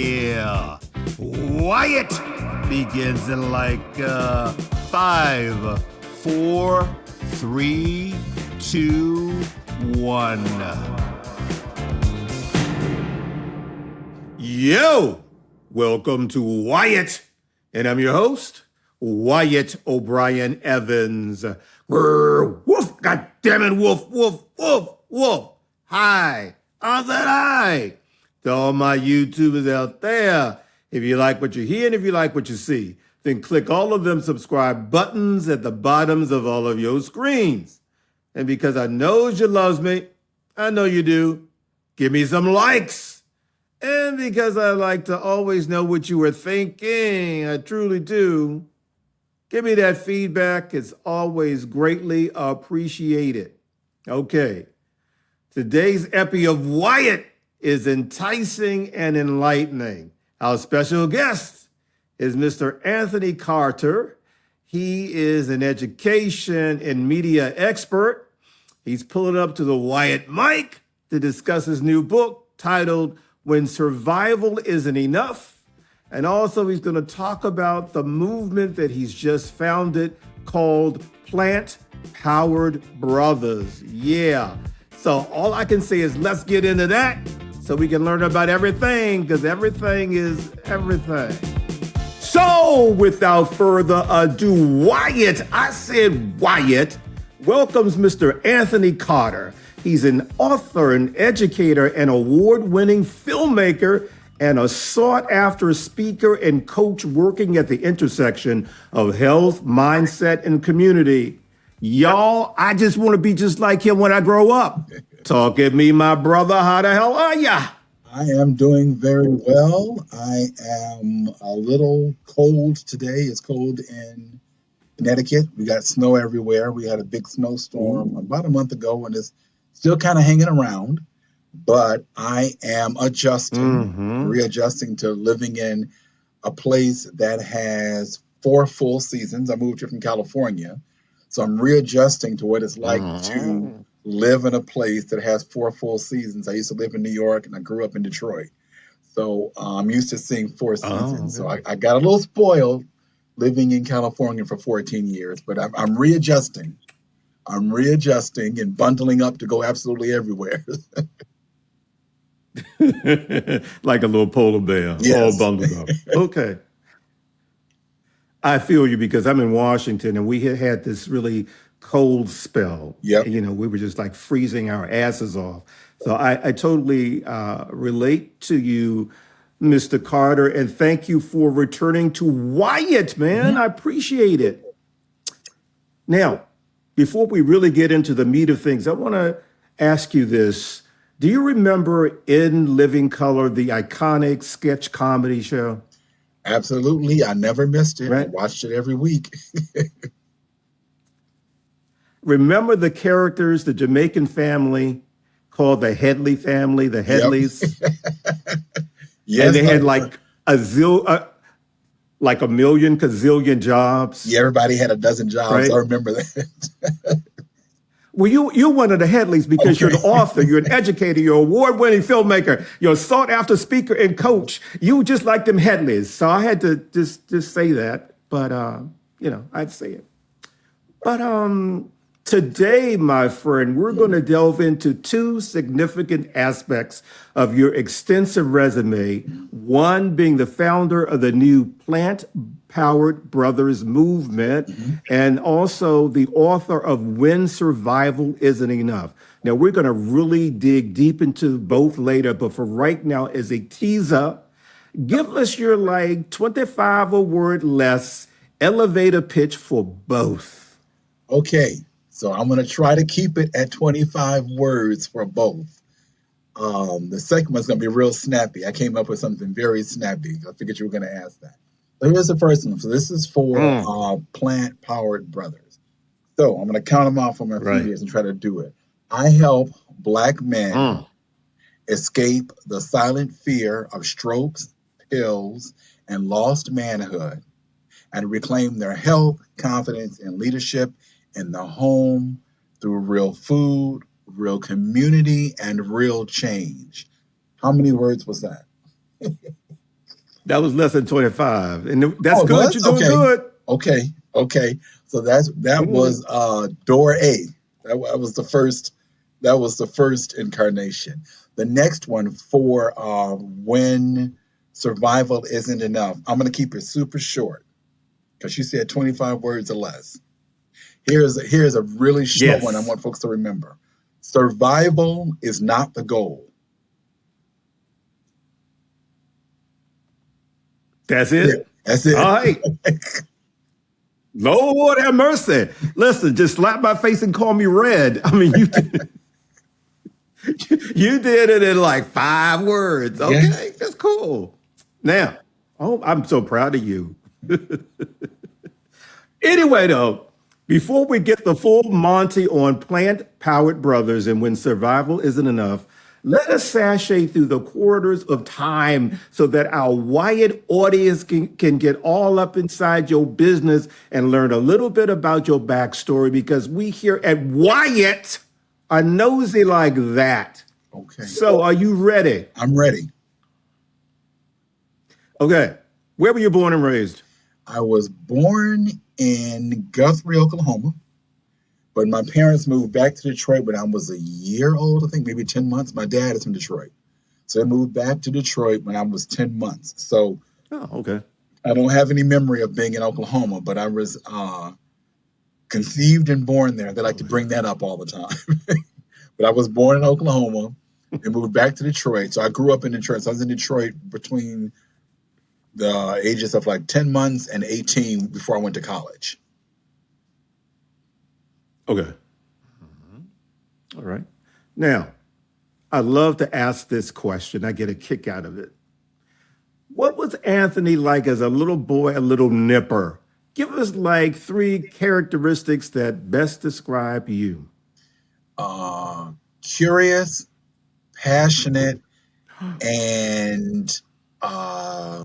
Yeah. Wyatt begins in like 5, 4, 3, 2, 1. Yo! Welcome to Wyatt. And I'm your host, Wyatt O'Brien Evans. Grr, woof, goddammit, woof, woof, woof, woof. Hi, how's that hi? To all my YouTubers out there, if you like what you hear and if you like what you see, then click all of them subscribe buttons at the bottoms of all of your screens. And because I know you loves me, I know you do, give me some likes. And because I like to always know what you were thinking, I truly do, give me that feedback. It's always greatly appreciated. Okay, today's epi of Wyatt is enticing and enlightening. Our special guest is Mr. Anthony Carter. He is an education and media expert. He's pulling up to the Wyatt mic to discuss his new book titled When Survival Isn't Enough. And also he's going to talk about the movement that he's just founded called Plantpowered Brothers. Yeah. So all I can say is let's get into that so we can learn about everything, because everything is everything. So without further ado, Wyatt, I said Wyatt, welcomes Mr. Anthony Carter. He's an author, an educator, an award-winning filmmaker, and a sought-after speaker and coach working at the intersection of health, mindset, and community. Y'all, I just want to be just like him when I grow up. Talk at me, my brother. How the hell are ya? I am doing very well. I am a little cold today. It's cold in Connecticut. We got snow everywhere. We had a big snowstorm about a month ago, and it's still kind of hanging around. But I am readjusting to living in a place that has 4 full seasons. I moved here from California, so I'm readjusting to what it's like to live in a place that has 4 full seasons. I used to live in New York, and I grew up in Detroit. So I'm used to seeing 4 seasons. So I got a little spoiled living in California for 14 years, but I'm readjusting. I'm readjusting and bundling up to go absolutely everywhere. Like a little polar bear, all bundled up. Okay. I feel you because I'm in Washington and we had this really cold spell. Yep. You know, we were just like freezing our asses off. So I totally relate to you, Mr. Carter, and thank you for returning to Wyatt, man. I appreciate it. Now, before we really get into the meat of things, I want to ask you this. Do you remember In Living Color, the iconic sketch comedy show? Absolutely. I never missed it. Right? I watched it every week. Remember the characters, the Jamaican family called the Headley family, the Headleys? Yes. And they had like like a million gazillion jobs. Yeah, everybody had a dozen jobs. Right? I remember that. Well, you're one of the Headleys because you're an author, you're an educator, you're an award-winning filmmaker, you're a sought-after speaker and coach. You just like them Headleys. So I had to just say that, but I'd say it. But today, my friend, we're going to delve into 2 significant aspects of your extensive resume. One being the founder of the new Plantpowered Brothers movement, and also the author of When Survival Isn't Enough. Now, we're going to really dig deep into both later, but for right now, as a teaser, give us your 25 or word less elevator pitch for both. Okay. So I'm going to try to keep it at 25 words for both. The second one's going to be real snappy. I came up with something very snappy. I figured you were going to ask that. So here's the first one. So this is for Plant-Powered Brothers. So I'm going to count them off for my fingers and try to do it. I help Black men escape the silent fear of strokes, pills, and lost manhood, and reclaim their health, confidence, and leadership in the home through real food, real community, and real change. How many words was that? That was less than 25. And that's Oh, it good. was? You're doing Okay. good. Okay. Okay. So that Mm. was door A. That was the first, that was the first incarnation. The next one for when survival isn't enough. I'm gonna keep it super short because you said 25 words or less. Here's a really short one I Yes. want folks to remember. Survival is not the goal. That's Yeah, it. that's All it. right. Lord have mercy. Listen, just slap my face and call me red. I mean, you did it in like 5 words. Yeah. Okay, that's cool. Now, oh, I'm so proud of you. Anyway, though, before we get the full Monty on Plant Powered Brothers and when survival isn't enough, let us sashay through the corridors of time so that our Wyatt audience can get all up inside your business and learn a little bit about your backstory because we here at Wyatt are nosy like that. Okay. So, are you ready? I'm ready. Okay. Where were you born and raised? I was born in Guthrie, Oklahoma, but my parents moved back to Detroit when I was a year old, I think maybe 10 months. My dad is from Detroit. So they moved back to Detroit when I was 10 months. So Oh, okay. I don't have any memory of being in Oklahoma, but I was conceived and born there. They like to bring that up all the time. But I was born in Oklahoma and moved back to Detroit. So I grew up in Detroit. So I was in Detroit between the ages of like 10 months and 18 before I went to college. Okay. All right. Now, I love to ask this question. I get a kick out of it. What was Anthony like as a little boy, a little nipper? Give us like 3 characteristics that best describe you. Curious, passionate, and uh,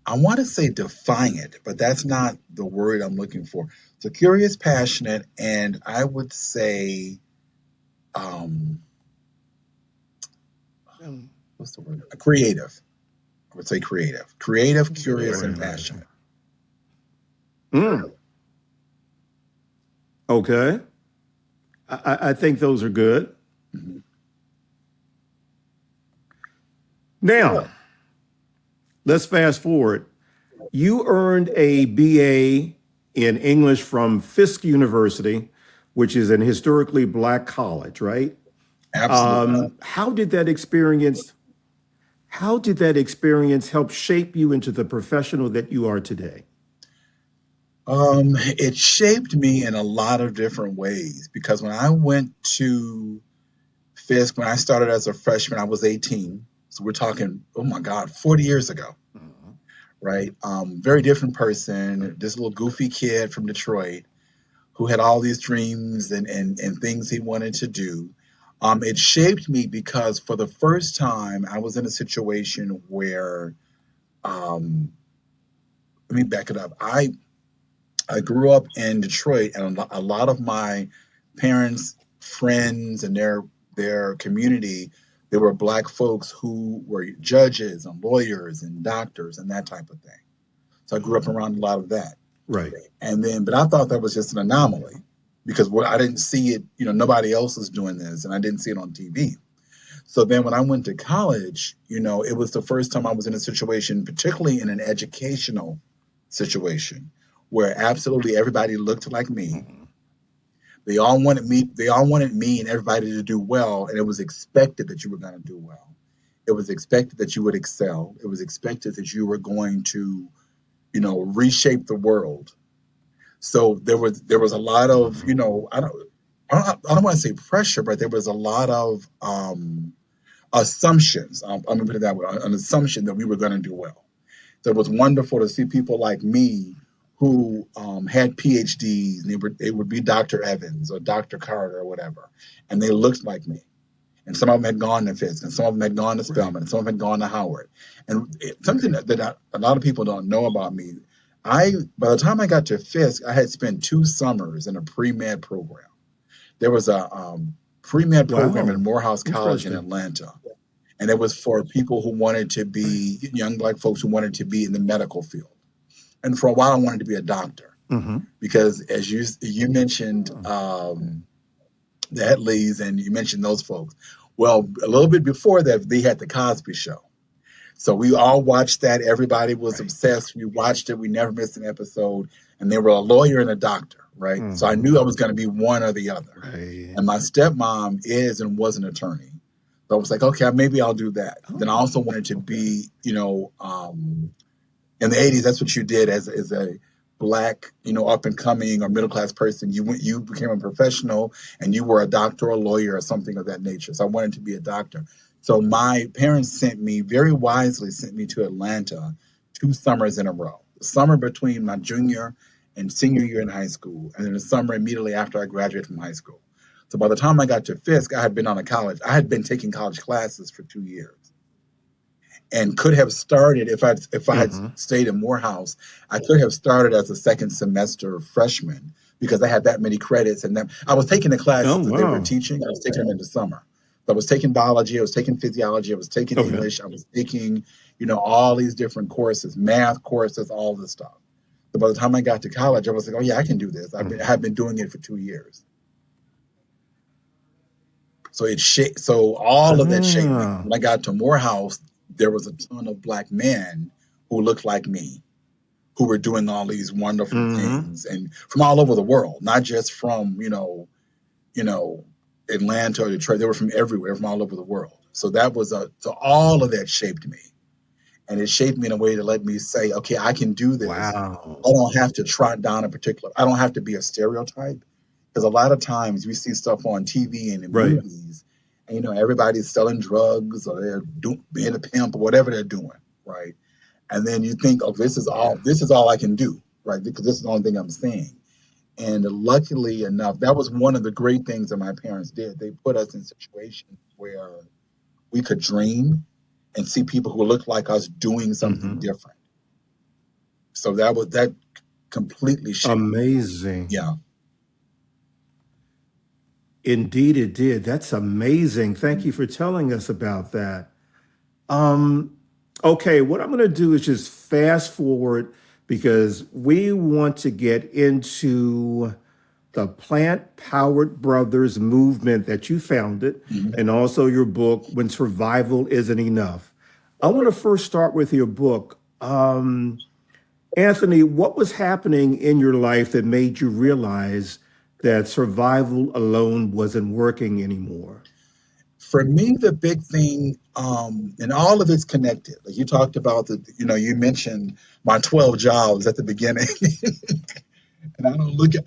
I want to say defiant, but that's not the word I'm looking for. So curious, passionate, and I would say, um, what's the word? Creative. I would say creative, curious, and passionate. Mm, okay. I think those are good. Mhm. Now, let's fast forward. You earned a BA in English from Fisk University, which is an historically black college, right? Absolutely. How did that experience? How did that experience help shape you into the professional that you are today? It shaped me in a lot of different ways because when I went to Fisk, when I started as a freshman, I was 18. So we're talking, oh my God, 40 years ago, right? Very different person, this little goofy kid from Detroit who had all these dreams and things he wanted to do. It shaped me because for the first time, I was in a situation where, um, let me back it up. I grew up in Detroit, and a lot of my parents, friends, and their community, they were black folks who were judges and lawyers and doctors and that type of thing. So I grew up around a lot of that. Right. And then, but I thought that was just an anomaly because I didn't see it. Nobody else was doing this, and I didn't see it on TV. So then, when I went to college, it was the first time I was in a situation, particularly in an educational situation, where absolutely everybody looked like me. They all wanted me. They all wanted me and everybody to do well, and it was expected that you were going to do well. It was expected that you would excel. It was expected that you were going to, reshape the world. So there was a lot of, I don't want to say pressure, but there was a lot of assumptions. I'm gonna put it that way, an assumption that we were going to do well. So it was wonderful to see people like me who had PhDs, and they would be Dr. Evans or Dr. Carter or whatever, and they looked like me. And some of them had gone to Fisk, and some of them had gone to Right. Spelman, and some of them had gone to Howard. And something that a lot of people don't know about me, by the time I got to Fisk, I had spent 2 summers in a pre-med program. There was a pre-med program at Wow. Morehouse College in Interesting. Atlanta, and it was for people who wanted to be young Black folks who wanted to be in the medical field. And for a while, I wanted to be a doctor Mm-hmm. because, as you mentioned, the Headleys, and you mentioned those folks. Well, a little bit before that, they had the Cosby Show. So we all watched that. Everybody was Right. obsessed. We watched it. We never missed an episode. And they were a lawyer and a doctor, right? So I Mm-hmm. knew I was going to be one or the other. Right. And my stepmom is and was an attorney. So I was like, okay, maybe I'll do that. Then I Oh, also wanted to okay. be, in the 80s, that's what you did as a Black, up and coming or middle class person. You became a professional and you were a doctor or a lawyer or something of that nature. So I wanted to be a doctor. So my parents very wisely sent me to Atlanta 2 summers in a row. The summer between my junior and senior year in high school, and then the summer immediately after I graduated from high school. So by the time I got to Fisk, I had been taking college classes for 2 years and could have started if I had Mm-hmm. stayed in Morehouse. I could have started as a second semester freshman because I had that many credits, and then I was taking the Oh, classes that they were wow. teaching. I was taking them in the summer. So I was taking biology, I was taking physiology, I was taking Okay. English, I was taking all these different courses, math courses, all this stuff. So by the time I got to college, I was like, oh yeah, I can do this. I Mm-hmm. have been doing it for 2 years. So all of that shaped me. Ah. When I got to Morehouse, there was a ton of Black men who looked like me, who were doing all these wonderful Mm-hmm. things, and from all over the world, not just from you know Atlanta or Detroit. They were from everywhere, from all over the world. So all of that shaped me, and it shaped me in a way to let me say, okay, I can do this. Wow. I don't have to trot down a particular. I don't have to be a stereotype, because a lot of times we see stuff on TV and in Right. movies, and everybody's selling drugs or they're being a pimp or whatever they're doing, right? And then you think, oh, this is Yeah. all I can do, right? Because this is the only thing I'm seeing. And luckily enough, that was one of the great things that my parents did. They put us in situations where we could dream and see people who looked like us doing something Mm-hmm. different. So that completely shaped. Amazing. Yeah. Indeed, it did. That's amazing. Thank you for telling us about that. Um, okay, what I'm going to do is just fast forward because we want to get into the Plant Powered Brothers movement that you founded Mhm. and also your book, When Survival Isn't Enough. I want to first start with your book. Anthony, what was happening in your life that made you realize that survival alone wasn't working anymore? For me, the big thing, and all of it's connected. Like you talked about you mentioned my 12 jobs at the beginning. And I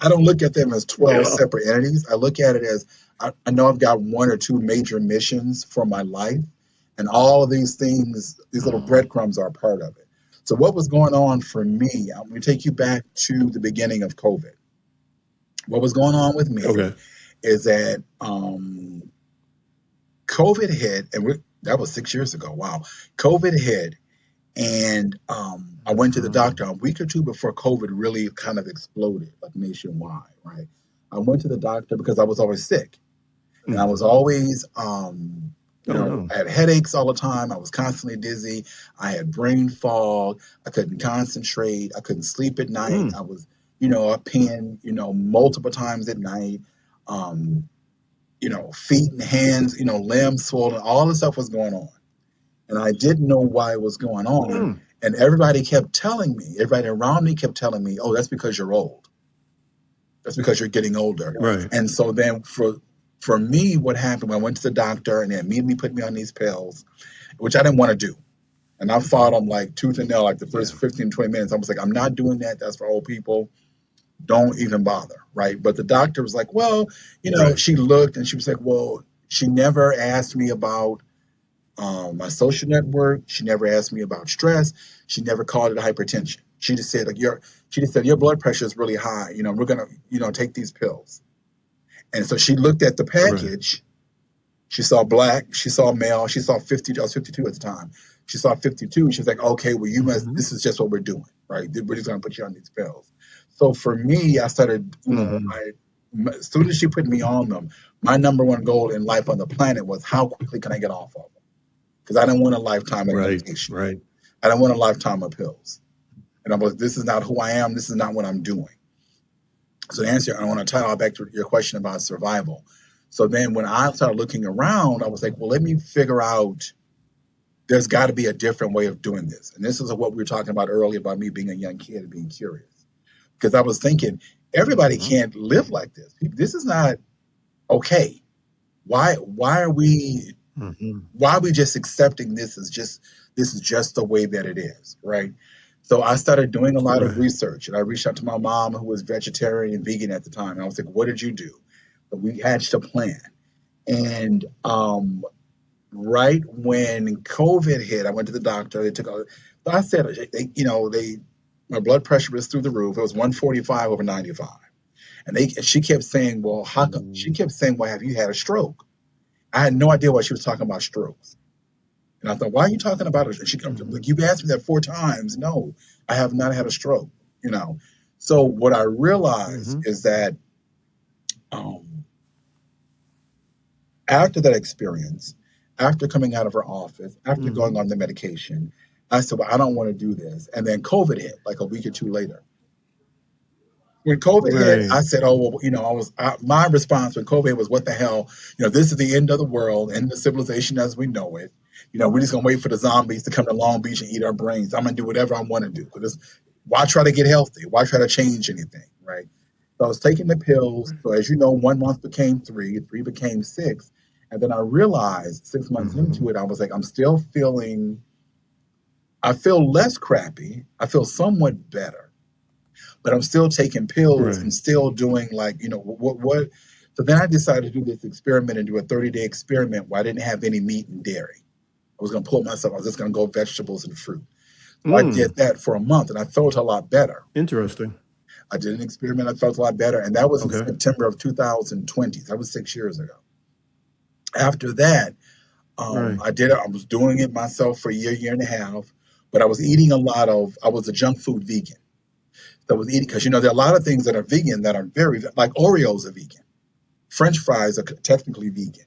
don't look at them as 12 Yeah. separate entities. I look at it as I know I've got one or two major missions for my life, and all of these things, these little Oh, breadcrumbs are a part of it. So what was going on for me? I'm going to take you back to the beginning of COVID. What was going on with me okay. is that COVID hit, and that was 6 years ago. Wow, COVID hit, and I went to the Mhm. doctor a week or two before COVID really kind of exploded, like nationwide, right? I went to the doctor because I was always sick, and I was Mhm. always, Oh, no. I had headaches all the time. I was constantly dizzy. I had brain fog. I couldn't concentrate. I couldn't sleep at night. Mm. I was, up peeing, multiple times at night. Um, feet and hands, limbs swollen. All this stuff was going on, and I didn't know why it was going on. Mm. And everybody around me kept telling me, "Oh, that's because you're old. That's because you're getting older." Right. And so then for me, what happened when I went to the doctor and they immediately put me on these pills, which I didn't want to do. And I fought Mhm. them like tooth and nail, like the first Yeah. 15, 20 minutes. I was like, I'm not doing that. That's for old people. Don't even bother. Right. But the doctor was like, well, Right. she looked and she was like, well, she never asked me about my social network. She never asked me about stress. She never called it hypertension. She just said, your blood pressure is really high. We're gonna, take these pills. And so she looked at the Right. package. She saw black. She saw male. She saw 50. I was 52 at the time. She saw 52. She was like, okay, well, you must. Mhm. This is just what we're doing, right? We're just gonna put you on these pills. So for me, I started. Mhm. As soon as she put me on them, my number one goal in life on the planet was how quickly can I get off of them. because I didn't want a lifetime of Right. medication. Right. I didn't want a lifetime of pills. And I was, this is not who I am. This is not what I'm doing. So to answer, I want to tie back to your question about survival. So then when I started looking around, I was like, well, let me figure out, there's got to be a different way of doing this. And this is what we were talking about earlier about me being a young kid and being curious. Because I was thinking, everybody Mhm. can't live like this. This is not okay. Why are we Mhm. why are we just accepting this is just the way that it is, right? So I started doing a lot of Right. research, and I reached out to my mom, who was vegetarian and vegan at the time. And I was like, "What did you do?" But we hatched a plan, and right when COVID hit, I went to the doctor. They took all. I said, my blood pressure was through the roof. It was 145 over 95, and she kept saying, "Well, how come?" She Ooh. kept saying, "Well, have you had a stroke?" I had no idea why she was talking about strokes. And I thought, why are you talking about it? And she comes, Mhm. like, you've asked me that 4 times. No, I have not had a stroke, you know. So what I realized Mhm. is that um, after that experience, after coming out of her office, after going Mhm. on the medication, I said, well, I don't want to do this. And then COVID hit like a week or two later. When COVID hit, Right. I said, "Oh well, my response when COVID was, what the hell? This is the end of the world, end of civilization as we know it. We're just gonna wait for the zombies to come to Long Beach and eat our brains. I'm gonna do whatever I want to do. Because why try to get healthy? Why try to change anything, right?" So I was taking the pills. So as you know, 1 month became three, three became six, and then I realized 6 months Mhm. into it, I was like, I'm still feeling. I feel less crappy. I feel somewhat better, but I'm still taking pills Right. and still doing, like, what. So then I decided to do this experiment and do a 30-day experiment where I didn't have any meat and dairy. I was going to pull myself. I was just going to go vegetables and fruit. So I did Mm. that for a month and I felt a lot better. Interesting. I did an experiment. I felt a lot better. And that was in Okay. September of 2020. That was 6 years ago. After that, Right. I did it. I was doing it myself for a year, year and a half, but I was eating I was a junk food vegan. So I was eating, because there are a lot of things that are vegan that are very, like Oreos are vegan. French fries are technically vegan,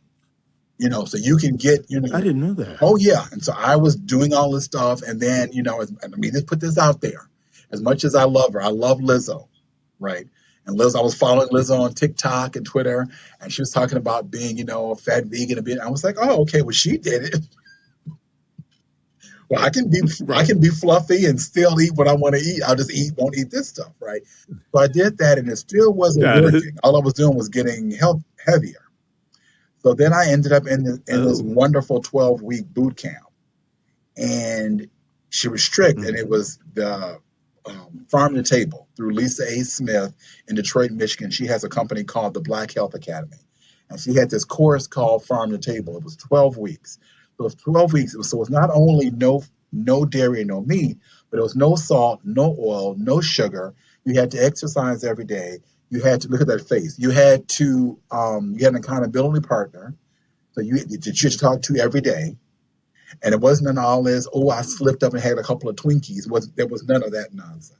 so you can get, I didn't know that. oh yeah. And so I was doing all this stuff. And then, let me just put this out there. As much as I love her, I love Lizzo, right? And Liz, I was following Lizzo on TikTok and Twitter, and she was talking about being, a fat vegan. I was like, oh, okay, well, she did it. Well, I Right. can be fluffy and still eat what I want to eat. I'll just won't eat this stuff, right? So I did that, and it still wasn't Got it. working. All I was doing was getting heavier. So then I ended up in this Oh. wonderful 12-week boot camp, and she was strict, and it Mhm. was the Farm to Table through Lisa A. Smith in Detroit, Michigan. She has a company called the Black Health Academy, and she had this course called Farm to Table. It was 12 weeks. So it was 12 weeks. So it was not only no dairy, no meat, but it was no salt, no oil, no sugar. You had to exercise every day. You had to look at that face. You had an accountability partner, so that you talk to every day. And it wasn't an all this, oh, I slipped up and had a couple of Twinkies. There was none of that nonsense.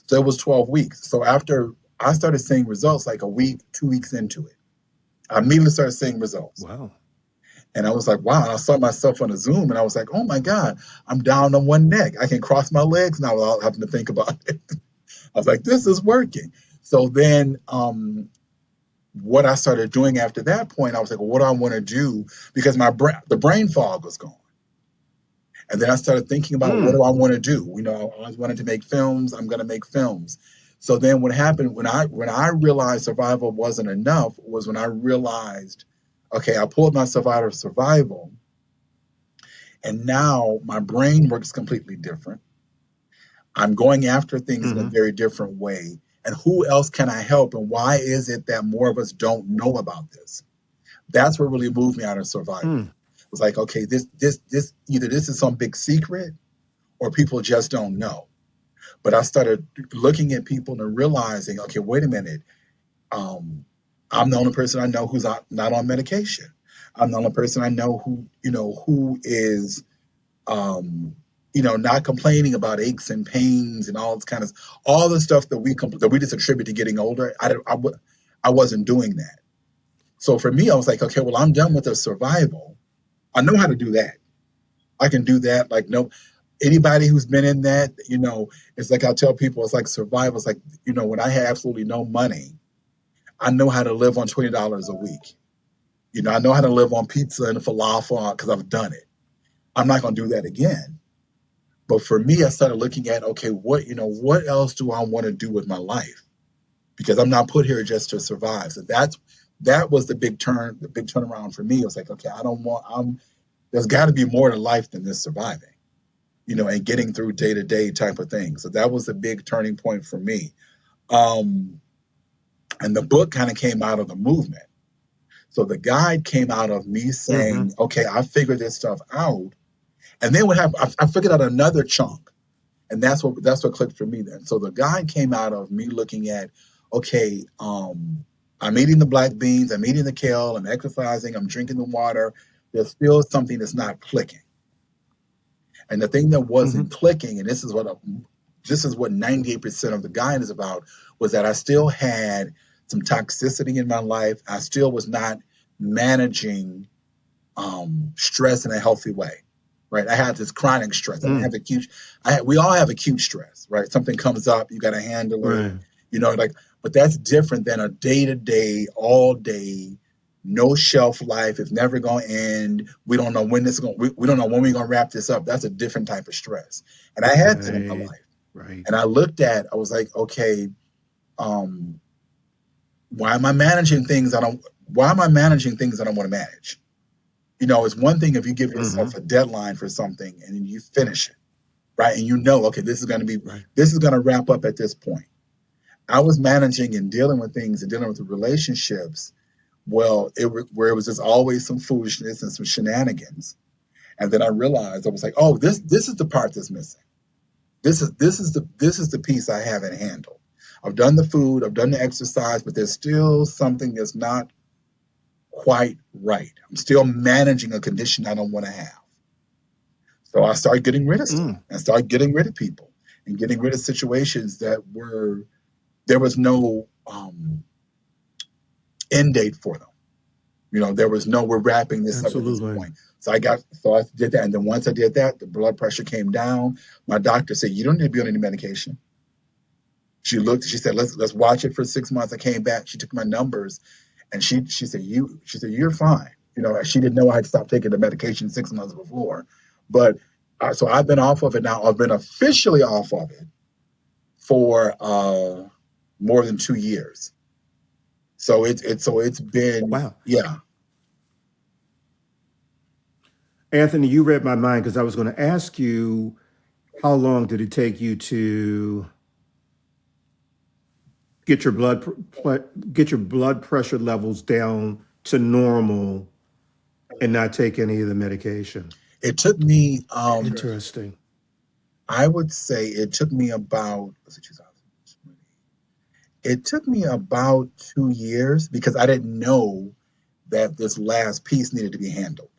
So it was 12 weeks. So after I started seeing results, like a week, 2 weeks into it, I immediately started seeing results. Wow. And I was like, wow. And I saw myself on a Zoom and I was like, oh my God, I'm down on one neck. I can cross my legs now without having to think about it. I was like, this is working. So then what I started doing after that point, I was like, well, what do I want to do? Because the brain fog was gone. And then I started thinking about, what do Mm. I want to do? I always wanted to make films. I'm going to make films. So then what happened when I realized survival wasn't enough was when I realized, okay, I pulled myself out of survival, and now my brain works completely different. I'm going after things in a Mhm. very different way. And who else can I help? And why is it that more of us don't know about this? That's what really moved me out of survival. Mm. It was like, okay, this either this is some big secret or people just don't know. But I started looking at people and realizing, okay, wait a minute. Um, I'm the only person I know who's not on medication. I'm the only person I know who is, um, not complaining about aches and pains and all this kind of all the stuff that we just attribute to getting older. I wasn't doing that. So for me, I was like, okay, well, I'm done with the survival. I know how to do that. I can do that. Like, no, anybody who's been in that, it's like I tell people, it's like survival. It's like, when I had absolutely no money, I know how to live on $20 a week. I know how to live on pizza and falafel because I've done it. I'm not going to do that again. But for me, I started looking at, okay, what else do I want to do with my life? Because I'm not put here just to survive. So that was the big turnaround for me. It was like, okay, there's got to be more to life than this surviving, and getting through day to day type of thing. So that was a big turning point for me. And the book kind of came out of the movement. So the guide came out of me saying, okay, I figured this stuff out. And then I figured out another chunk. And that's what clicked for me then. So the guide came out of me looking at, okay, I'm eating the black beans, I'm eating the kale, I'm exercising, I'm drinking the water. There's still something that's not clicking. And the thing that wasn't clicking, and this is what 98% of the guide is about, was that I still had some toxicity in my life. I still was not managing stress in a healthy way, right? I had this chronic stress. I didn't have acute. We all have acute stress, right? Something comes up, you got to handle it. Right. But that's different than a day-to-day, all day, no shelf life. It's never going to end. We don't know when this is going. We don't know when we're going to wrap this up. That's a different type of stress, and I had that in my life. Right. And I was like, okay, why am I managing things I don't want to manage? It's one thing if you give yourself a deadline for something and you finish it, right? And okay, this is going to wrap up at this point. I was managing and dealing with things and dealing with the relationships. Well, where it was just always some foolishness and some shenanigans. And then I realized, I was like, oh, this is the part that's missing. This is the piece I haven't handled. I've done the food, I've done the exercise, but there's still something that's not quite right. I'm still managing a condition I don't want to have. So I started getting rid of stuff. I started getting rid of people and getting rid of situations that there was no end date for them. There was no, we're wrapping this up at this point. So I did that. And then once I did that, the blood pressure came down. My doctor said, you don't need to be on any medication. She looked, she said, let's watch it for 6 months. I came back, she took my numbers, and she said, you're fine. She didn't know I had stopped taking the medication 6 months before. But so I've been off of it now. I've been officially off of it for more than 2 years. So it's been, Wow. Yeah. Anthony, you read my mind because I was going to ask you, how long did it take you to get your blood pressure levels down to normal and not take any of the medication? It took me, Interesting. I would say it took me about, it took me about 2 years because I didn't know that this last piece needed to be handled.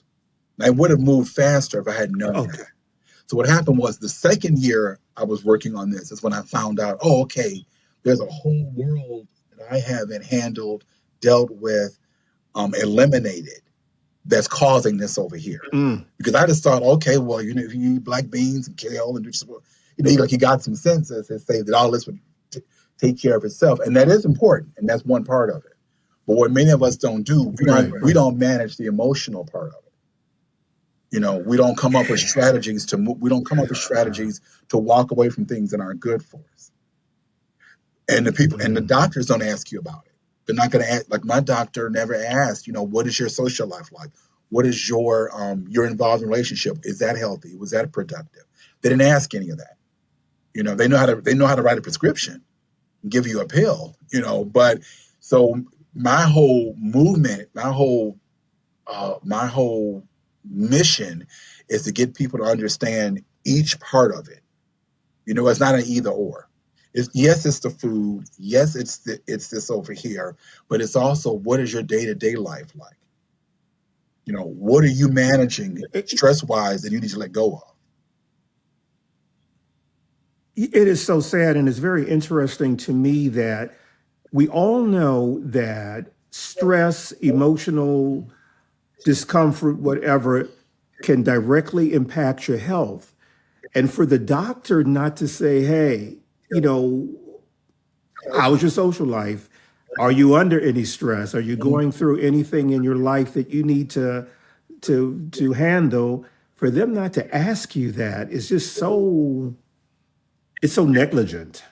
I would have moved faster if I had known Okay. that. So what happened was the second year I was working on this is when I found out, oh, okay, there's a whole world that I haven't handled, dealt with, eliminated that's causing this over here. Because I just thought, okay, well, if you eat black beans and kale and you got some sense to say that all this would take care of itself, and that is important, and that's one part of it. But what many of us don't do, we don't manage the emotional part of it. We don't come up with strategies to move. We don't come up with strategies to walk away from things that aren't good for us. And the people and the doctors don't ask you about it. They're not going to ask. Like my doctor never asked, what is your social life like? What is your involved relationship? Is that healthy? Was that productive? They didn't ask any of that. They know how to write a prescription and give you a pill. But so my whole movement, my whole mission is to get people to understand each part of it. It's not an either or. It's the food. Yes, it's this over here, but it's also what is your day-to-day life like? What are you managing stress-wise that you need to let go of? It is so sad, and it's very interesting to me that we all know that stress, emotional discomfort, whatever, can directly impact your health. And for the doctor not to say, hey, you know, how's your social life? Are you under any stress? Are you Mhm. going through anything in your life that you need to handle? For them not to ask you that is just so negligent.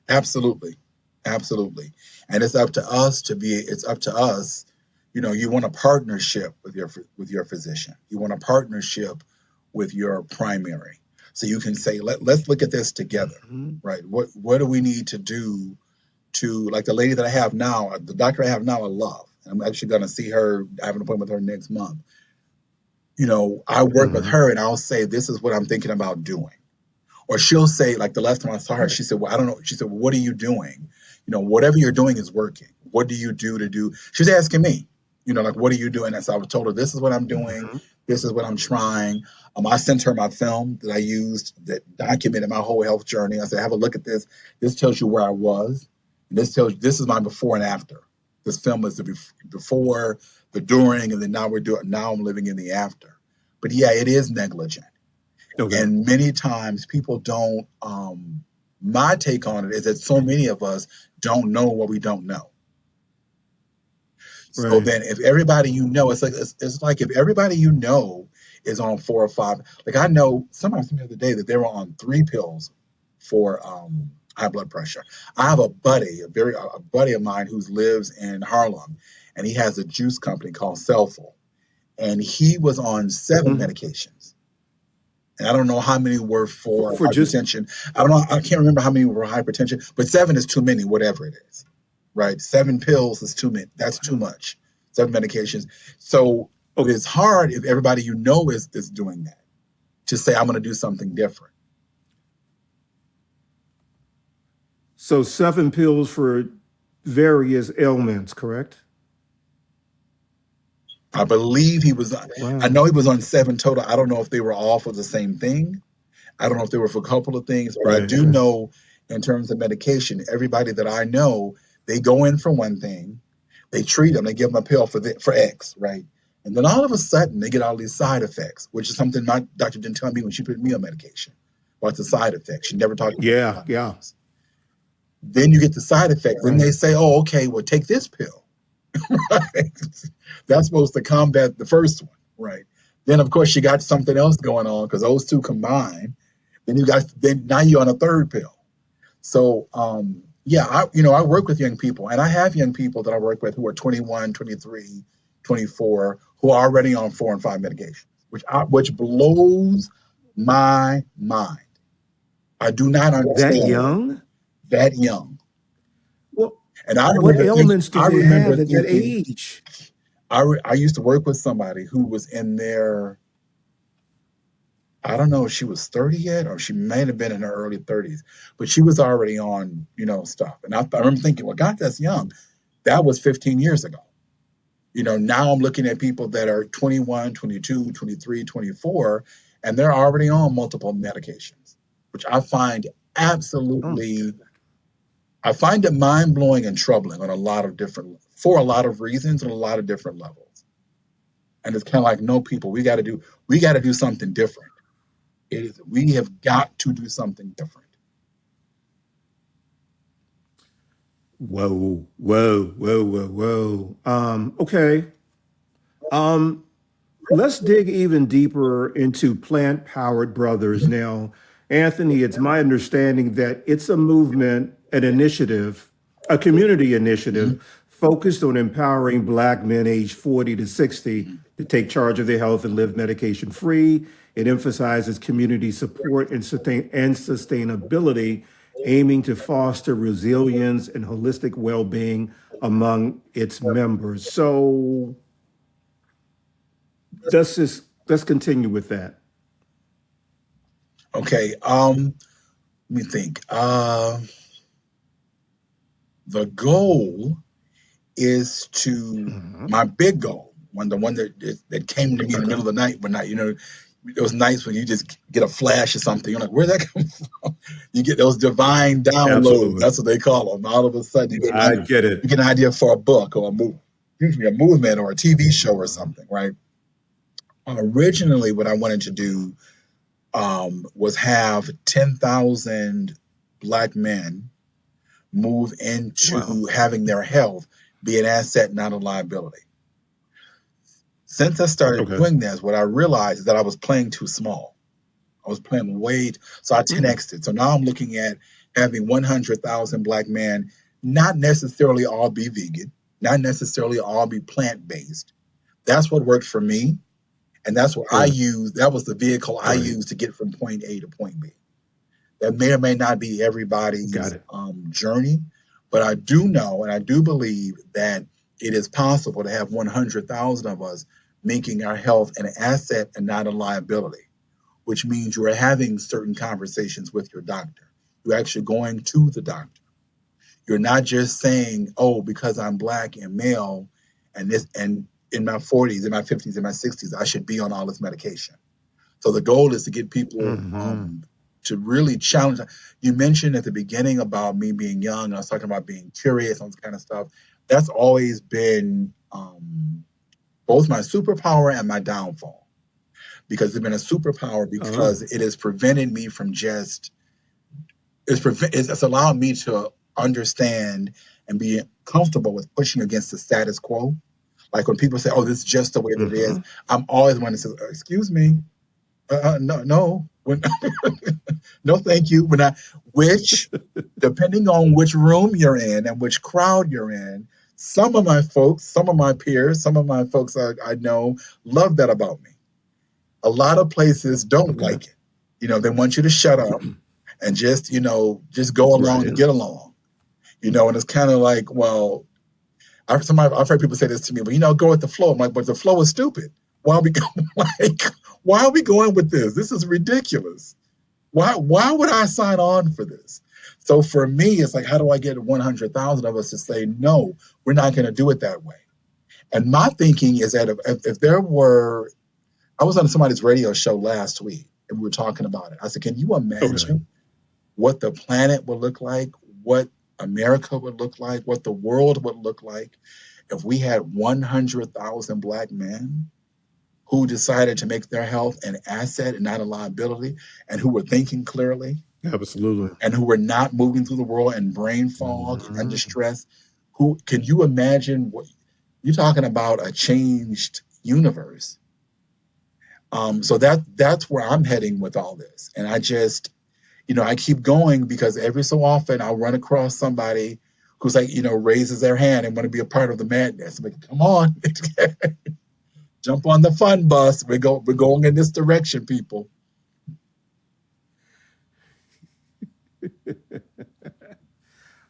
Absolutely. Absolutely. And it's up to us, you want a partnership with your physician. You want a partnership with your primary. So you can say, let's look at this together, Mhm. right? What do we need to do to, like the lady that I have now, the doctor I have now, I love. I'm actually going to see her. I have an appointment with her next month. I work with Mhm. her and I'll say, this is what I'm thinking about doing. Or she'll say, like the last time I saw her, Right. she said, well, I don't know. She said, well, what are you doing? Whatever you're doing is working. What do you do to do? She's asking me, like, what are you doing? And so I told her, this is what I'm doing. Mhm. This is what I'm trying. I sent her my film that I used that documented my whole health journey. I said, have a look at this. This tells you where I was. And this is my before and after. This film is the before, the during, and then now I'm living in the after. But yeah, it is negligent. Okay. And many times people don't, my take on it is that so many of us don't know what we don't know. So Right. then if everybody it's like if everybody is on 4 or 5, like I know somebody told me the other day that they were on 3 pills for high blood pressure. I have a buddy of mine who lives in Harlem, and he has a juice company called Cellful, and he was on 7 medications. And I don't know how many were for For just hypertension. I don't know. I can't remember how many were hypertension, but 7 is too many, whatever it is, right? 7 pills is too many. That's too much. 7 medications. So oh, it's hard if everybody is doing that to say, I'm going to do something different. so 7 pills for various ailments, correct? I believe I Wow. know he was on 7 total. I don't know if they were all for the same thing. I don't know if they were for a couple of things, but I Right. do know in terms of medication, everybody that I know, they go in for one thing, they treat them, they give them a pill for X, right? And then all of a sudden, they get all these side effects, which is something my doctor didn't tell me when she put me on medication. What's the side effects? She never talked about the Yeah. side Yeah. effects. Then you get the side effects, and Right. they say, "Oh, okay, well, take this pill." Right? That's supposed to combat the first one, right? Then, of course, you got something else going on because those two combine. Then now you're on a third pill. So yeah, I work with young people, and I have young people that I work with who are 21, 23, 24, who are already on 4 and 5 medications, which blows my mind. I do not That understand it young? that young. Well, And I what remember think ailments do I they remember have at that thinking age? I used to work with somebody who was in their, I don't know if she was 30 yet, or she may have been in her early 30s, but she was already on, stuff. And I remember thinking, well, God, that's young. That was 15 years ago. Now I'm looking at people that are 21, 22, 23, 24, and they're already on multiple medications, which Oh my absolutely, goodness. I find it mind blowing and troubling for a lot of reasons and a lot of different levels. And it's kind of like, no, people, we got to do something different. We have got to do something different. Whoa, whoa, whoa, whoa, whoa. Okay. Um, let's dig even deeper into Plant Powered Brothers. Mhm. Now, Anthony, it's my understanding that it's a movement, an initiative, a community initiative Mhm. focused on empowering Black men aged 40 to 60 Mhm. to take charge of their health and live medication free. It emphasizes community support and sustainability, aiming to foster resilience and holistic well being among its members. So, let's continue with that. Okay. Let me think. The goal is to Mhm. my big goal, the one that came to me in the middle Okay. of the night one night. Those nights when you just get a flash or something. You're like, where'd that come from? You get those divine downloads. Absolutely. That's what they call them. All of a sudden, I get you it. get an idea for a book or a movie, usually a movement or a TV show or something, right? Originally, what I wanted to do was have 10,000 Black men move Wow. into having their health be an asset, not a liability. Since I started Okay. doing this, what I realized is that I was playing too small. I was playing way, so I Mm. 10x'd it. So now I'm looking at having 100,000 Black men, not necessarily all be vegan, not necessarily all be plant based. That's what worked for me. And that's what I Right. used. That was the vehicle I Right. used to get from point A to point B. That may or may not be Got everybody's it. journey, but I do know and I do believe that it is possible to have 100,000 of us making our health an asset and not a liability, which means you are having certain conversations with your doctor. You're actually going to the doctor. You're not just saying, "Oh, because I'm Black and male, and this and in my 40s, in my 50s, in my 60s, I should be on all this medication." So the goal is to get people Hmm. to really challenge. You mentioned at the beginning about me being young, and I was talking about being curious on this kind of stuff. That's always been both my superpower and my downfall, because it's been a superpower Oh. because it has prevented me from just it's allowed me to understand and be comfortable with pushing against the status quo. Like when people say, "Oh, this is just the way that it is," Hmm. I'm always one that says, "Excuse me, no, no, no, thank you." When I, which, depending on which room you're in and which crowd you're in, some of my folks, some of my peers, some of my folks I know love that about me. A lot of places don't Okay. like it. They want you to shut up and just, just go along to Right. get along. And it's kind of like, well, I've heard people say this to me, but go with the flow. I'm like, but the flow is stupid. Why are we going like, why are we going with this? This is ridiculous. Why would I sign on for this? So for me, it's like, how do I get 100,000 of us to say, no, we're not going to do it that way? And my thinking is that if there were, I was on somebody's radio show last week and we were talking about it. I said, can you Okay. imagine what the planet would look like, what America would look like, what the world would look like if we had 100,000 Black men who decided to make their health an asset and not a liability, and who were thinking clearly, Absolutely. and who were not moving through the world in brain fog and under Hmm. stress? Who can you imagine what you're talking about? A changed universe. So that's where I'm heading with all this, and I just I keep going because every so often I'll run across somebody who's like, raises their hand and want to be a part of the madness. I'm like, come on, jump on the fun bus. We're going in this direction, people.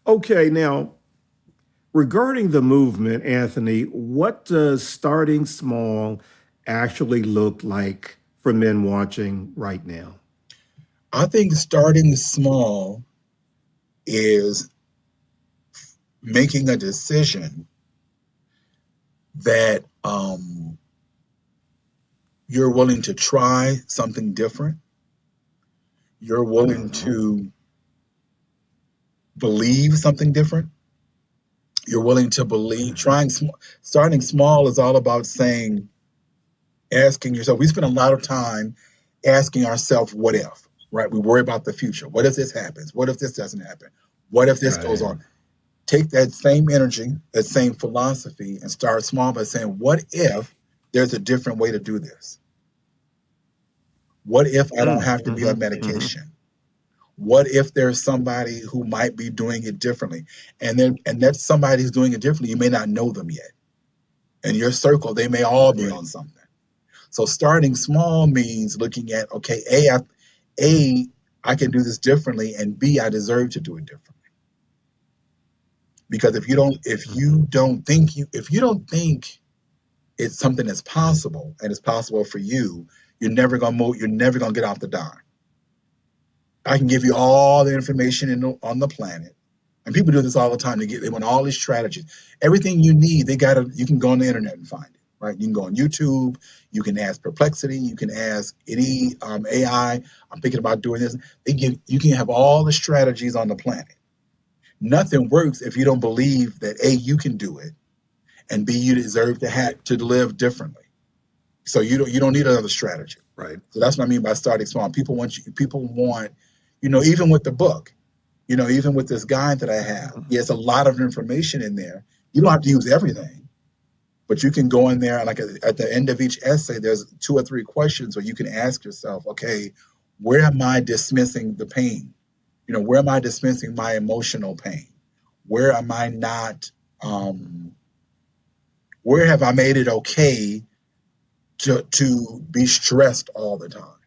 Okay. Now, regarding the movement, Anthony, what does starting small actually look like for men watching right now? I think starting small is making a decision that you're willing to try something different. You're willing Hmm. to believe something different. You're willing to believe. Hmm. Starting small is all about saying, asking yourself. We spend a lot of time asking ourselves, "What if?" Right? We worry about the future. What if this happens? What if this doesn't happen? What if this goes Right. on? Take that same energy, that same philosophy, and start small by saying, "What if there's a different way to do this? What if I don't have to be Mm-hmm. on Hmm. medication? What if there's somebody who might be doing it differently?" And that's somebody who's doing it differently. You may not know them yet. In your circle, they may all be Right. on something. So starting small means looking at, okay, A, I can do this differently, and B, I deserve to do it differently. Because Hmm. if you don't think it's something that's possible and it's possible for you, you're never gonna move. You're never gonna get off the dime. I can give you all the information on the planet, and people do this all the time. They want all these strategies, everything you need. You can go on the internet and find it. Right? You can go on YouTube. You can ask Perplexity. You can ask any AI. I'm thinking about doing this. You can have all the strategies on the planet. Nothing works if you don't believe that A, you can do it, and B, you deserve to Right. live differently. So you don't need another strategy. Right. So that's what I mean by starting small. People want, even with the book, even with this guide that I have, it's a lot of information in there. You don't have to use everything, but you can go in there and like at the end of each essay, there's 2 or 3 questions where you can ask yourself, okay, where am I dismissing the pain? Where am I dismissing my emotional pain? Where am I not, where have I made it okay to be stressed all the time?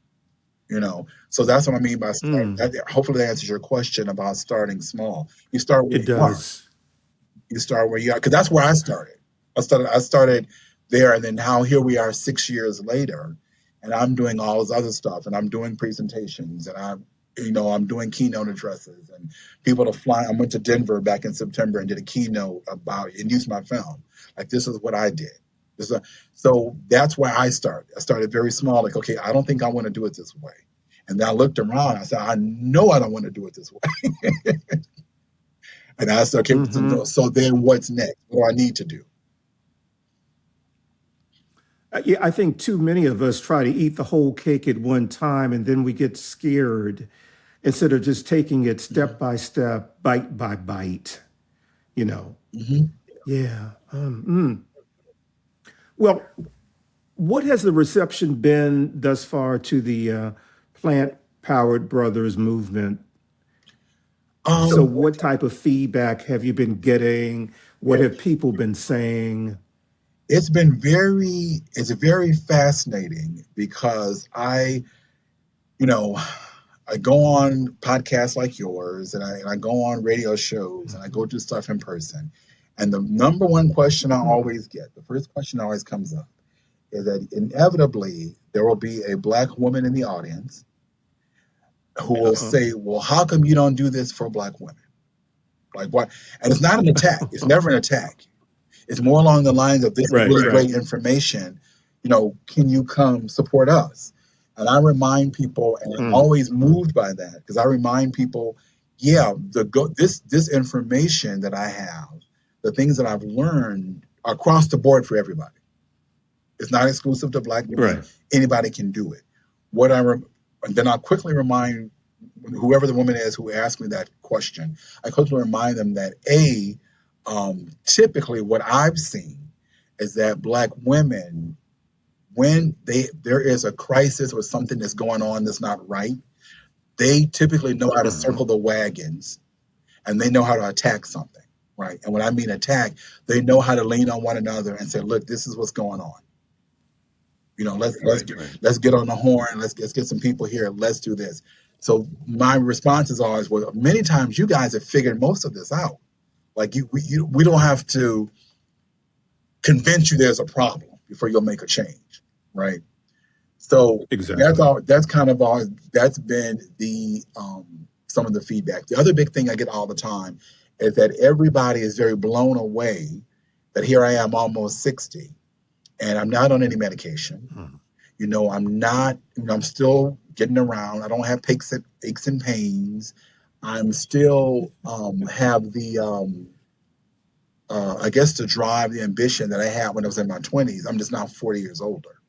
So that's what I mean by starting. Hopefully that answers your question about starting small. You start where It you are. does. You start where you are, because that's where I started. I started there, and then now here we are 6 years later, and I'm doing all this other stuff, and I'm doing presentations, and I'm doing keynote addresses, and people to fly. I went to Denver back in September and did a keynote about and used my film. Like, this is what I did. So that's where I started. I started very small. Like, okay, I don't think I want to do it this way. And then I looked around. I said, I know I don't want to do it this way. And I said, okay, so then what's next? What do I need to do? Yeah, I think too many of us try to eat the whole cake at one time, and then we get scared instead of just taking it step by step, bite by bite. You know. Mm-hmm. Yeah. Well, what has the reception been thus far to the Plant Powered Brothers movement? So, what type of feedback have you been getting? What have people been saying? It's very fascinating because I go on podcasts like yours, and I go on radio shows, and I go do stuff in person. And the number one question I always get, the first question that always comes up, is that inevitably there will be a Black woman in the audience who will say, well, how come you don't do this for Black women? Like, why? And it's not an attack. It's never an attack. It's more along the lines of, this is Right, really right. great information. Can you come support us? And I remind people, and I'm always moved by that, because I remind people, yeah, this information that I have, the things that I've learned, are across the board for everybody. It's not exclusive to Black women. Right. Anybody can do it. And then I'll quickly remind whoever the woman is who asked me that question. I quickly remind them that typically what I've seen is that Black women, when there is a crisis or something that's going on that's not right, they typically know how to circle the wagons, and they know how to attack something, right? And when I mean attack, they know how to lean on one another and say, look, this is what's going on. Let's get on the horn. Let's get some people here. Let's do this. So my response is always, well, many times you guys have figured most of this out. Like, we don't have to convince you there's a problem before you'll make a change, right? So that's Exactly. all. That's kind of all. That's been the some of the feedback. The other big thing I get all the time is that everybody is very blown away that here I am, almost 60, and I'm not on any medication. I'm not. I'm still getting around. I don't have aches and pains. I'm still have the I guess the drive, the ambition that I had when I was in my 20s. I'm just now 40 years older,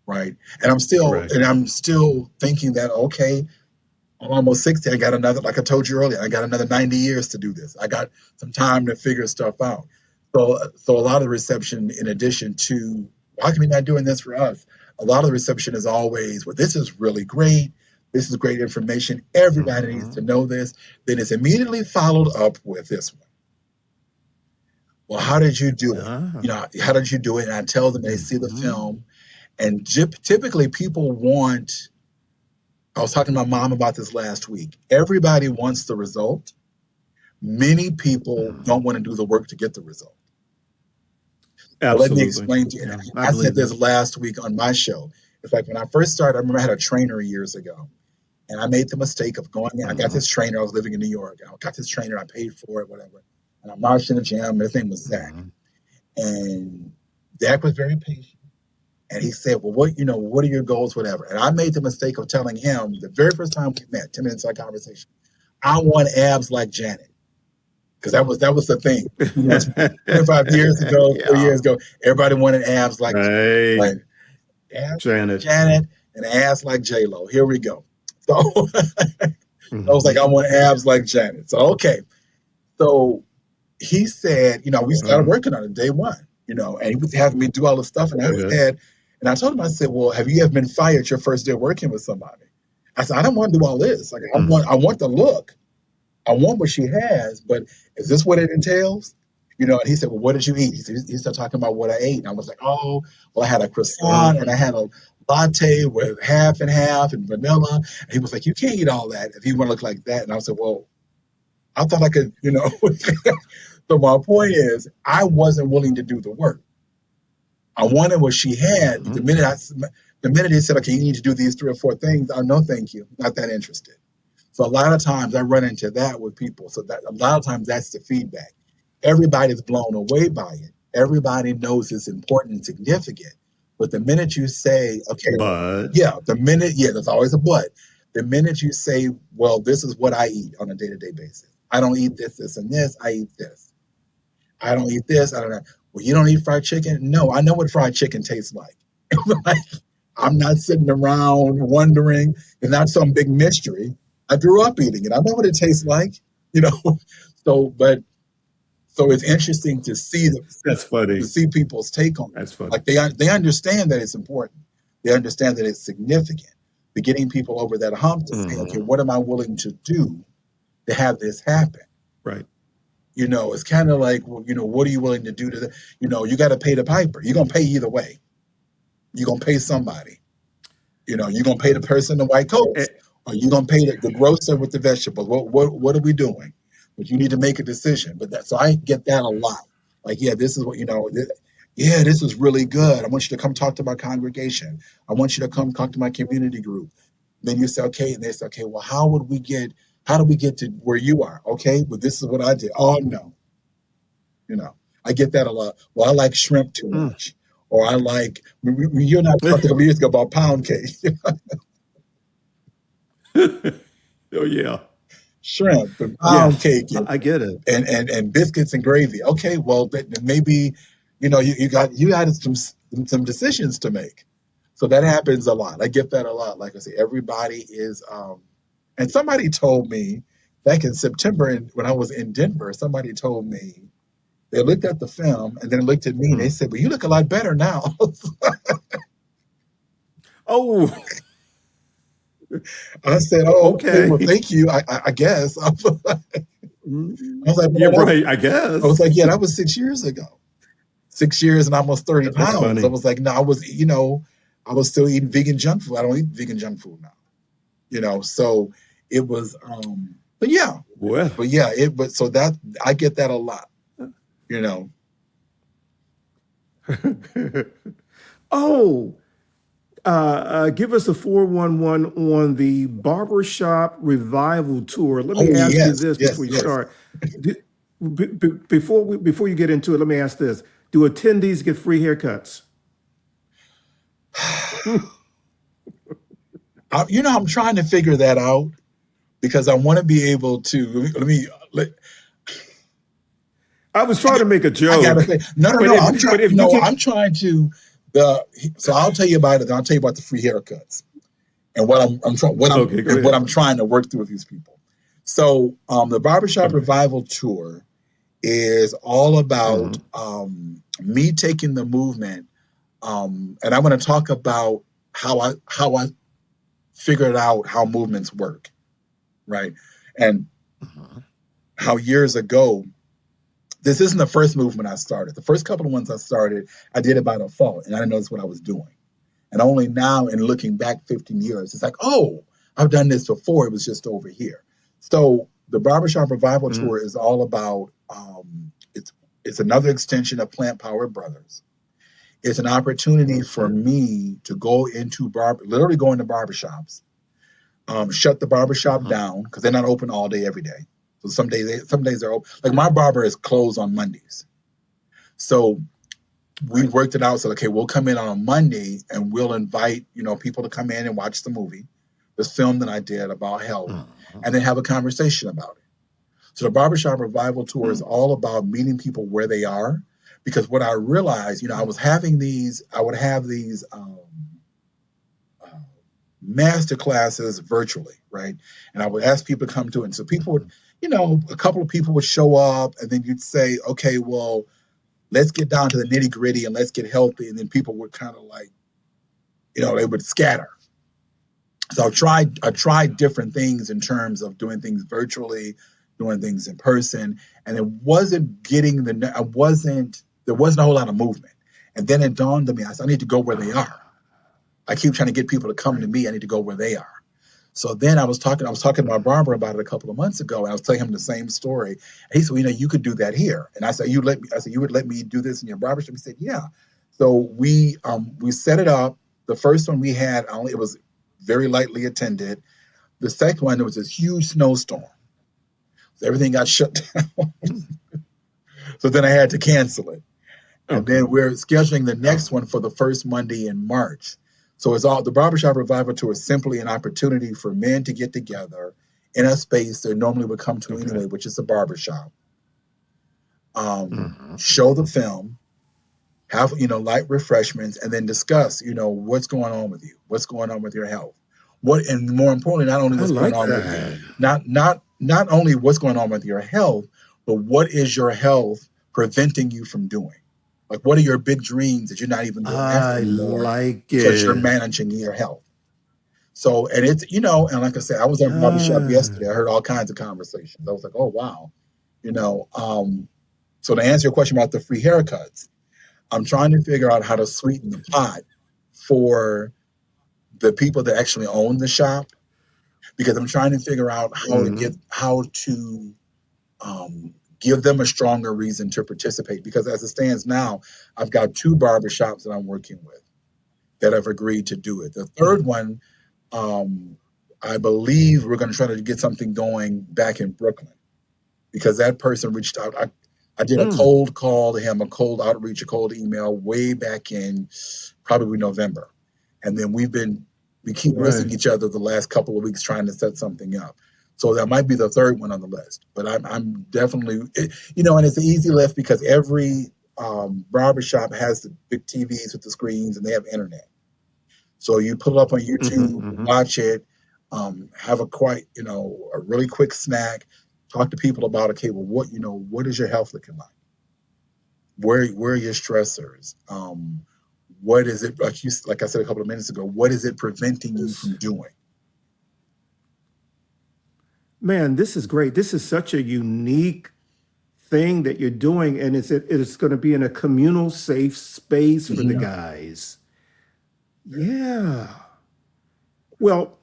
right? And Right. I'm still thinking that, okay, I'm almost 60. I got another, like I told you earlier, I got another 90 years to do this. I got some time to figure stuff out. So a lot of the reception, in addition to, how come you're not doing this for us? A lot of the reception is always, well, this is really great. This is great information. Everybody needs to know this. Then it's immediately followed up with this one. Well, how did you do it? How did you do it? And I tell them, they see the film, and typically people want, I was talking to my mom about this last week. Everybody wants the result. Many people don't want to do the work to get the result. So let me Absolutely. explain to you. Yeah, And I I said believe this that. last week on my show. It's like, when I first started, I remember I had a trainer years ago, and I made the mistake of going in. I got this trainer. I was living in New York. I got this trainer. I paid for it, whatever. And I marched in the gym. His name was Zach. And Zach was very patient. And he said, well, what are your goals, whatever? And I made the mistake of telling him the very first time we met, 10 minutes of conversation, I want abs like Janet. Because that was the thing. 25 years ago, 4 Yeah. years ago, everybody wanted abs like Janet, Right. right? ass like Janet. Janet and ass like J-Lo. Here we go. So I was like, Mm-hmm. I want abs like Janet. So, okay. So he said, we started Mm-hmm. working on it day one, and he was having me do all this stuff. And Okay. I told him, I said, well, have you ever been fired your first day working with somebody? I said, I don't want to do all this. Like, Mm-hmm. I want the look. I want what she has, but is this what it entails? And he said, well, what did you eat? He started talking about what I ate. And I was like, oh, well, I had a croissant and I had a latte with half and half and vanilla. And he was like, you can't eat all that if you want to look like that. And I said, well, I thought I could, So my point is, I wasn't willing to do the work. I wanted what she had, but Mm-hmm. the minute he said, okay, you need to do these 3 or 4 things, no, thank you, not that interested. So a lot of times I run into that with people. So that a lot of times that's the feedback. Everybody's blown away by it. Everybody knows it's important and significant. But the minute you say, okay, But there's always a but. The minute you say, well, this is what I eat on a day-to-day basis. I don't eat this, this, and this. I eat this. I don't eat this. I don't know. Well, you don't eat fried chicken? No, I know what fried chicken tastes like. Like, I'm not sitting around wondering. It's not some big mystery. I grew up eating it. I know what it tastes like, you know. So it's interesting to that's funny. see people's take on it. That's funny. Like they understand that it's important. They understand that it's significant. But getting people over that hump to say, okay, Mm-hmm. what am I willing to do to have this happen? Right. It's kind of like, well, what are you willing to do you got to pay the piper. You're gonna pay either way. You're gonna pay somebody. You're gonna pay the person in the white Eh, coats, or you're gonna pay the grocer with the vegetables. What are we doing? But you need to make a decision. So I get that a lot. Like, yeah, this is what yeah, this is really good. I want you to come talk to my congregation. I want you to come talk to my community group. Then you say, okay, and they say, okay, well, how do we get to where you are? Okay, well, this is what I did. Oh no, you know, I get that a lot. Well, I like shrimp too mm. much, or I like. You and I talked a couple years ago about pound cake. Oh yeah. Shrimp and Yeah. pound cake I get it. and biscuits and gravy. Okay, well then maybe you had some decisions to make. So that happens a lot. I get that a lot. Like I say, everybody is and somebody told me back in September when I was in Denver, somebody told me they looked at the film and then looked at me and they Mm. said, well, you look a lot better now. Oh, I said, oh, okay, well, okay. thank you. I guess. I was like, You're well, right, I I was guess. like, yeah, that was 6 years ago. 6 years and almost 30 That's pounds. I funny. was like, no, I was still eating vegan junk food. I don't eat vegan junk food now. So it was Well. but yeah, but so that I get that a lot, you know. Oh, give us a 411 on the Barbershop Revival Tour. Let me Oh ask you yes, this yes, before you yes. start. Do- before you get into it, let me ask this: do attendees get free haircuts? I'm trying to figure that out because I want to be able to I was trying to make a I gotta joke, say, no, no, but no. I'm trying. if you can, I'm trying to So I'll tell you about it. I'll tell you about the free haircuts and okay, go what ahead. I'm trying to work through with these people. So the Barbershop Okay. Revival Tour is all about Hmm. me taking the movement, and I'm going to talk about how I figured out how movements work, right? And how years ago, this isn't the first movement I started. The first couple of ones I started, I did it by default, and I didn't notice what I was doing. And only now, in looking back 15 years, it's like, oh, I've done this before. It was just over here. So the Barbershop Revival Hmm. Tour is all about. It's another extension of Plantpowered Brothers. It's an opportunity for Hmm. me to go into literally go into barbershops, shut the barbershop Hmm. down because they're not open all day every day. So some days they're open. Like my barber is closed on Mondays. So we Right. worked it out. So okay, we'll come in on a Monday and we'll invite people to come in and watch the movie, this film that I did about health, Hmm. and then have a conversation about it. So the Barbershop Revival Tour is all about meeting people where they are, because what I realized, I would have these master classes virtually, right? And I would ask people to come to it. And so people would, a couple of people would show up, and then you'd say, okay, well, let's get down to the nitty gritty and let's get healthy. And then people would kind of like, they would scatter. So I tried different things in terms of doing things virtually, doing things in person, and it wasn't getting there wasn't a whole lot of movement. And then it dawned on me, I said, I need to go where they are. I keep trying to get people to come to me. I need to go where they are. So then I was talking to my barber about it a couple of months ago, and I was telling him the same story. And he said, well, you could do that here. And I said, you would let me do this in your barbershop? He said, yeah. So we set it up. The first one we had, it was very lightly attended. The second one, there was this huge snowstorm. So everything got shut down. So then I had to cancel it. And then we're scheduling the next one for the first Monday in March. So the Barbershop Revival Tour is simply an opportunity for men to get together in a space they normally would come to anyway, which is a barbershop. Show the film, have, light refreshments, and then discuss, what's going on with you, what's going on with your health. And more importantly, not only what's going on with you, not only what's going on with your health, but what is your health preventing you from doing? Like, what are your big dreams that you're not even going after anymore because you're managing your health? So, and it's, and like I said, I was on Barbershop yesterday. I heard all kinds of conversations. I was like, oh, wow. So to answer your question about the free haircuts, I'm trying to figure out how to sweeten the pot for the people that actually own the shop, because I'm trying to figure out how to give them a stronger reason to participate. Because as it stands now, I've got 2 barbershops that I'm working with that have agreed to do it. The third one, I believe we're going to try to get something going back in Brooklyn, because that person reached out. I did a cold call to him, a cold outreach, a cold email way back in probably November. And then we keep missing each other the last couple of weeks trying to set something up. So that might be the third one on the list. But I'm definitely, and it's an easy lift because every barbershop has the big TVs with the screens and they have internet. So you put it up on YouTube, watch it, have a really quick snack, talk to people about, okay, well, what is your health looking like? Where are your stressors? What is it, like I said a couple of minutes ago, what is it preventing you from doing? Man, this is great. This is such a unique thing that you're doing, and it's going to be in a communal, safe space for the guys. Yeah. Well,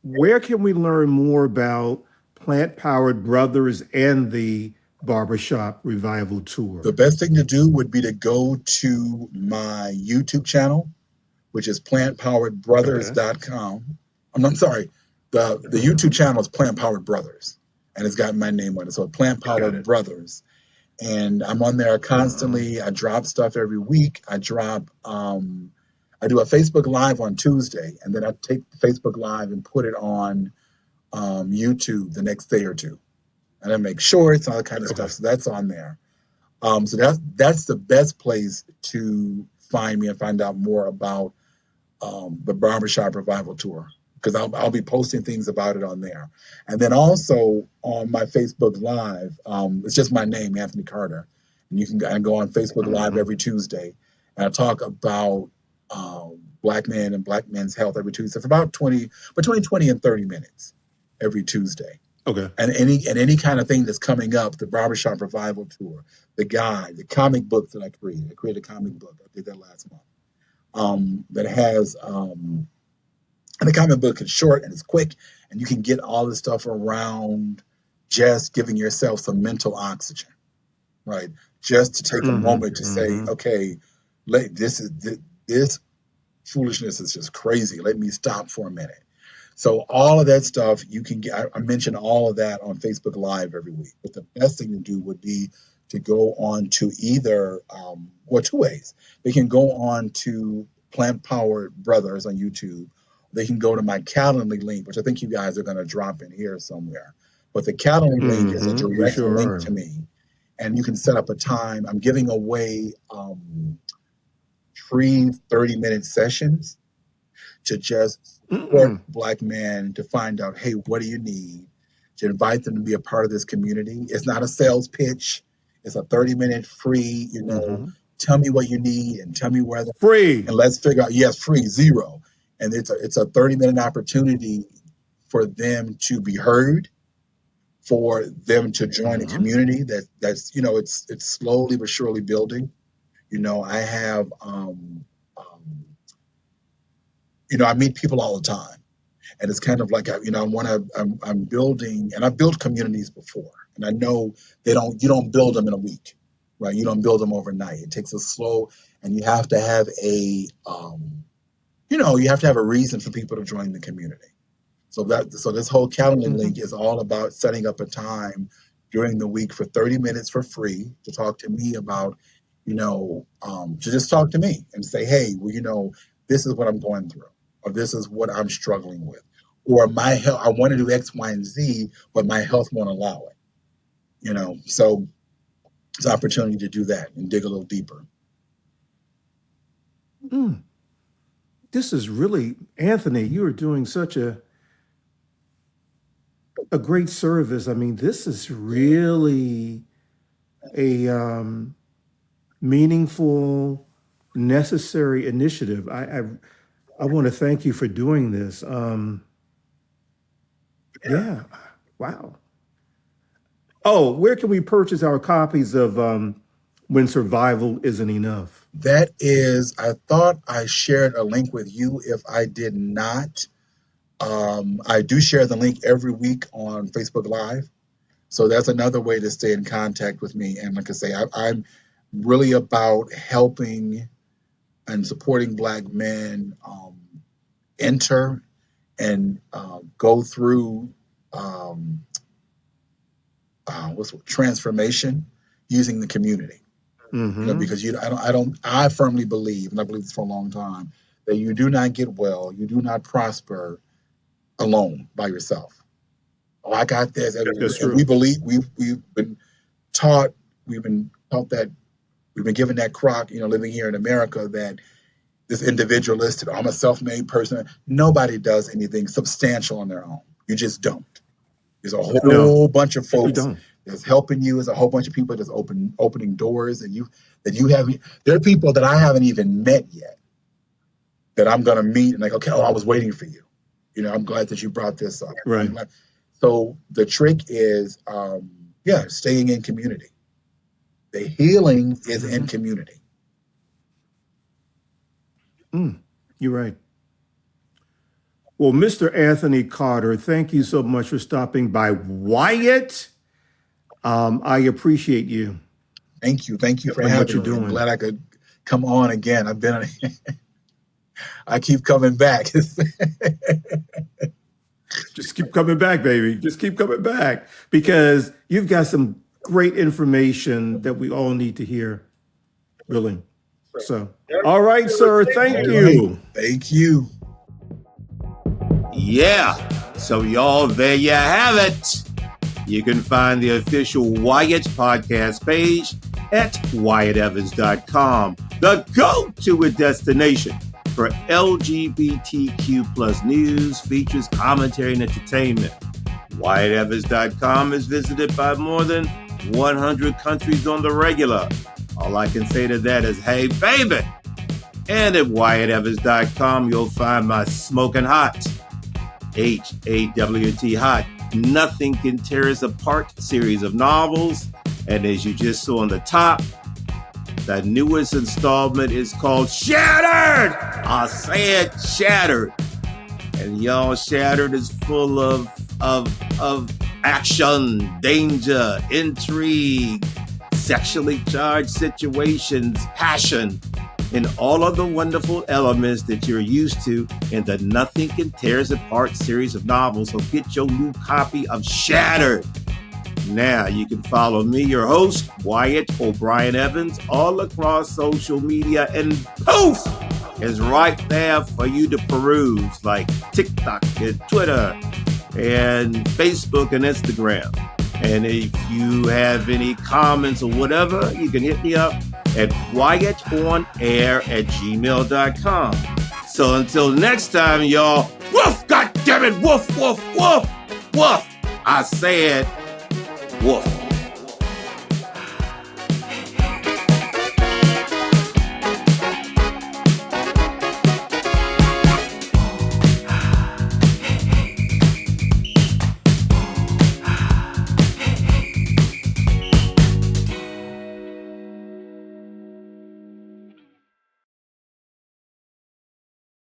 where can we learn more about Plant-Powered Brothers and the Barbershop Revival Tour? The best thing to do would be to go to my YouTube channel, which is plantpoweredbrothers.com. I'm sorry, the YouTube channel is Plant-Powered Brothers, and it's got my name on it. So Plant-Powered Brothers. And I'm on there constantly. I drop stuff every week. I do a Facebook Live on Tuesday, and then I take Facebook Live and put it on YouTube the next day or two. And I make shorts, all that kind of stuff. So that's on there. So that's the best place to find me and find out more about the Barbershop Revival Tour, because I'll be posting things about it on there. And then also on my Facebook Live, it's just my name, Anthony Carter. And you can go on Facebook Live every Tuesday. And I talk about Black men and Black men's health every Tuesday for between 20 and 30 minutes every Tuesday. Okay. And any kind of thing that's coming up, the Barbershop Revival Tour, the comic books that I created. I created a comic book. I did that last month. That has, and the comic book is short and it's quick, and you can get all this stuff around just giving yourself some mental oxygen, right? Just to take a moment to say, okay, this foolishness is just crazy. Let me stop for a minute. So all of that stuff you can get. I mention all of that on Facebook Live every week. But the best thing to do would be to go on to either, or 2 ways. They can go on to Plant-Powered Brothers on YouTube. They can go to my Calendly link, which I think you guys are going to drop in here somewhere. But the Calendly link is a direct link to me, and you can set up a time. I'm giving away free 30-minute sessions to just support Black men, to find out, hey, what do you need? To invite them to be a part of this community. It's not a sales pitch. It's a 30-minute free, tell me what you need and tell me where Free. and let's figure out, yes, free, zero. And it's a 30-minute opportunity for them to be heard, for them to join a community that's it's slowly but surely building. I have I meet people all the time, and it's kind of like I'm building, and I've built communities before, and I know you don't build them in a week, right? You don't build them overnight. It takes a slow, and you have to have a reason for people to join the community. So this whole calendar link is all about setting up a time during the week for 30 minutes for free to talk to me about, to just talk to me and say, hey, well, this is what I'm going through, or this is what I'm struggling with, or my health, I want to do X, Y, and Z, but my health won't allow it. So it's an opportunity to do that and dig a little deeper. This is really, Anthony, you are doing such a great service. I mean, this is really a meaningful, necessary initiative. I want to thank you for doing this. Yeah. Wow. Oh, where can we purchase our copies of When Survival Isn't Enough? That is, I thought I shared a link with you. If I did not, I do share the link every week on Facebook Live. So that's another way to stay in contact with me. And like I say, I'm really about helping and supporting Black men enter and go through transformation using the community. Because I firmly believe, and I believe this for a long time, that you do not get well, you do not prosper alone by yourself. Oh, I got this. That's true. We believe we've been taught that we've been given that crock, living here in America, that this individualistic, I'm a self-made person. Nobody does anything substantial on their own. You just don't. There's a whole bunch of folks that's helping you. There's a whole bunch of people that's opening doors that you haven't. There are people that I haven't even met yet that I'm gonna meet and like, okay, I was waiting for you. I'm glad that you brought this up. Right. So the trick is, staying in community. The healing is in community. You're right. Well, Mr. Anthony Carter, thank you so much for stopping by. Wyatt, I appreciate you. Thank you for having me. I'm glad I could come on again. I keep coming back. Just keep coming back, baby. Just keep coming back, because you've got some great information that we all need to hear, really. So, all right, sir. Thank you. Thank you. Yeah. So, y'all, there you have it. You can find the official Wyatt podcast page at WyattEvans.com, the go-to destination for LGBTQ plus news, features, commentary, and entertainment. WyattEvans.com is visited by more than 100 countries on the regular. All I can say to that is, hey, baby. And at WyattEvans.com, you'll find my smoking hot, HAWT hot, Nothing Can Tear Us Apart series of novels. And as you just saw on the top, the newest installment is called Shattered. I said Shattered. And y'all, Shattered is full of action, danger, intrigue, sexually charged situations, passion, and all of the wonderful elements that you're used to in the Nothing Can Tear Us Apart series of novels. So get your new copy of Shattered. Now you can follow me, your host, Wyatt O'Brien Evans, all across social media, and poof is right there for you to peruse, like TikTok and Twitter and Facebook and Instagram. And if you have any comments or whatever, you can hit me up at WyattOnAir@gmail.com. So until next time, y'all, woof, goddammit, woof, woof, woof, woof. I said woof.